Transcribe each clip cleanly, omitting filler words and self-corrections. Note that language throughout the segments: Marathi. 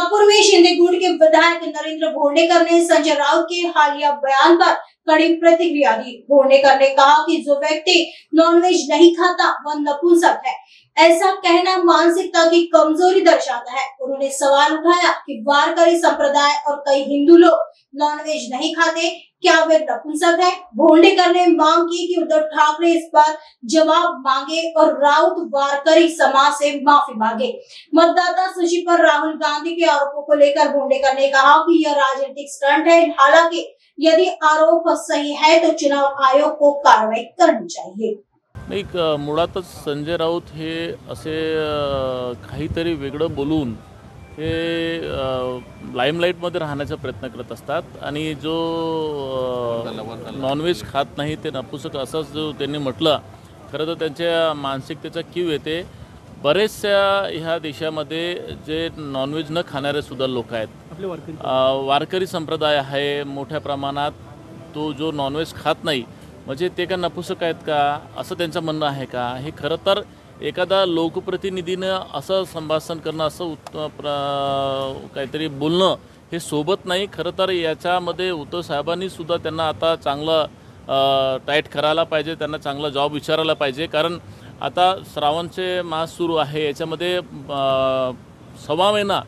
नागपुर में शिंदे गुट के विधायक नरेंद्र भोंडेकर ने संजय राउत के हालिया बयान पर कड़ी प्रतिक्रिया दी। भोंडेकर ने कहा कि जो व्यक्ति नॉनवेज नहीं खाता वह नपुंसक है। ऐसा कहना मानसिकता की कमजोरी दर्शाता है। उन्होंने सवाल उठाया कि वारकरी संप्रदाय और कई हिंदू लोग नॉनवेज नहीं खाते, क्या वे नपुंसक है? भोंडेकर ने मांग की कि उद्धव ठाकरे इस पर जवाब मांगे और राउत वारकरी समाज से माफी मांगे। मतदाता सूची पर राहुल गांधी के आरोपों को लेकर भोंडेकर ने कहा कि यह राजनीतिक स्टंट है। हालांकि यदि आरोप सही है तो चुनाव आयोग को कार्रवाई करनी चाहिए। नाही, मुळातच संजय राऊत हे असे काहीतरी वेगळं बोलून हे लाईमलाईटमध्ये राहण्याचा प्रयत्न करत असतात आणि जो नॉनव्हेज खात नाही ते नपुंसक असंच जो त्यांनी म्हटलं, खरं तर त्यांच्या मानसिकतेचा कीव येते। बरेचशा ह्या देशामध्ये जे नॉनव्हेज न खाणारे सुद्धा लोक आहेत, वारकरी संप्रदाय आहे मोठ्या प्रमाणात, तो जो नॉनव्हेज खात नाही म्हणजे ते का नपुंसक आहेत का असं त्यांचं म्हणणं आहे का? हे खरं तर एखादा लोकप्रतिनिधीनं असं संभाषण करणं, असं काहीतरी बोलणं हे सोबत नाही। खरं तर याच्यामध्ये उद्धव साहेबांनी सुद्धा त्यांना आता चांगलं टाईट करायला पाहिजे, त्यांना चांगला जॉब विचारायला पाहिजे। कारण आता श्रावणचे मास सुरू आहे, याच्यामध्ये 1.25 महिना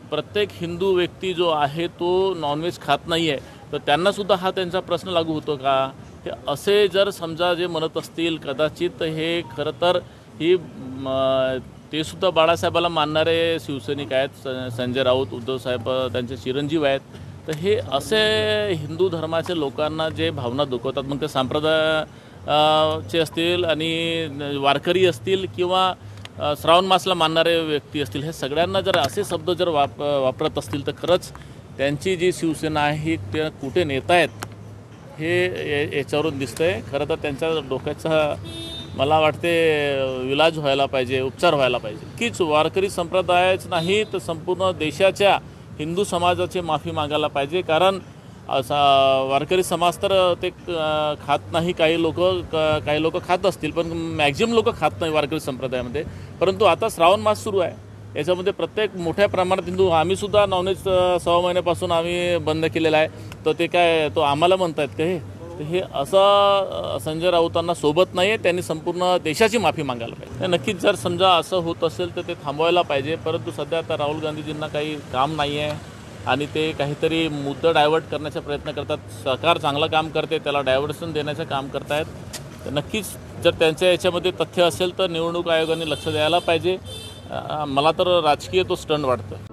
प्रत्येक हिंदू व्यक्ती जो आहे तो नॉनव्हेज खात नाही आहे, तर त्यांना सुद्धा हा त्यांचा प्रश्न लागू होतो का? हे असे जर समजा जे म्हणत असतील, कदाचित हे खरं तर ही ते सुद्धा बाळासाहेबाला मानणारे शिवसैनिक आहेत, संजय राऊत, उद्धव साहेब त्यांचे चिरंजीव आहेत। तर हे असे हिंदू धर्माच्या लोकांना जे भावना दुखवतात, मग ते संप्रदायाचे असतील आणि वारकरी असतील किंवा श्रावण मासला मानणारे व्यक्ती असतील, हे सगळ्यांना जर असे शब्द जर वापरत असतील तर खरंच त्यांची जी शिवसेना आहे ते कुठे नेत आहेत हे याच्यावरून दिसतंय। खरं तर त्यांच्या डोक्याचा मला वाटते इलाज व्हायला पाहिजे, उपचार व्हायला पाहिजे। कीच वारकरी संप्रदायच नाही तर संपूर्ण देशाच्या हिंदू समाजाची माफी मागायला पाहिजे। कारण वारकरी समाज तर ते खात नाही, काही लोक खात असतील, पण मॅक्झिमम लोक खात नाही वारकरी संप्रदायामध्ये। परंतु आता श्रावण मास सुरू आहे, याच्यामध्ये प्रत्येक मोठ्या प्रमाणात हिंदू, आम्ही सुद्धा नॉनव्हेज 6 महिन्यापासून आम्ही बंद केलेला आहे, तर ते काय तो आम्हाला म्हणतायत का? हे असं संजय राऊतांना सोबत नाही आहे, त्यांनी संपूर्ण देशाची माफी मागायला पाहिजे। नक्कीच जर समजा असं होत असेल तर ते थांबवायला पाहिजे। परंतु सध्या आता राहुल गांधीजींना काही काम नाही आहे आणि ते काहीतरी मुद्दा डायव्हर्ट करण्याचा प्रयत्न करतात। सरकार चांगलं काम करते, त्याला डायव्हर्शन देण्याचं काम करतायत। तर नक्कीच जर त्यांच्या याच्यामध्ये तथ्य असेल तर निवडणूक आयोगाने लक्ष द्यायला पाहिजे। मला तर राजकीय तो स्टंट वाटतं।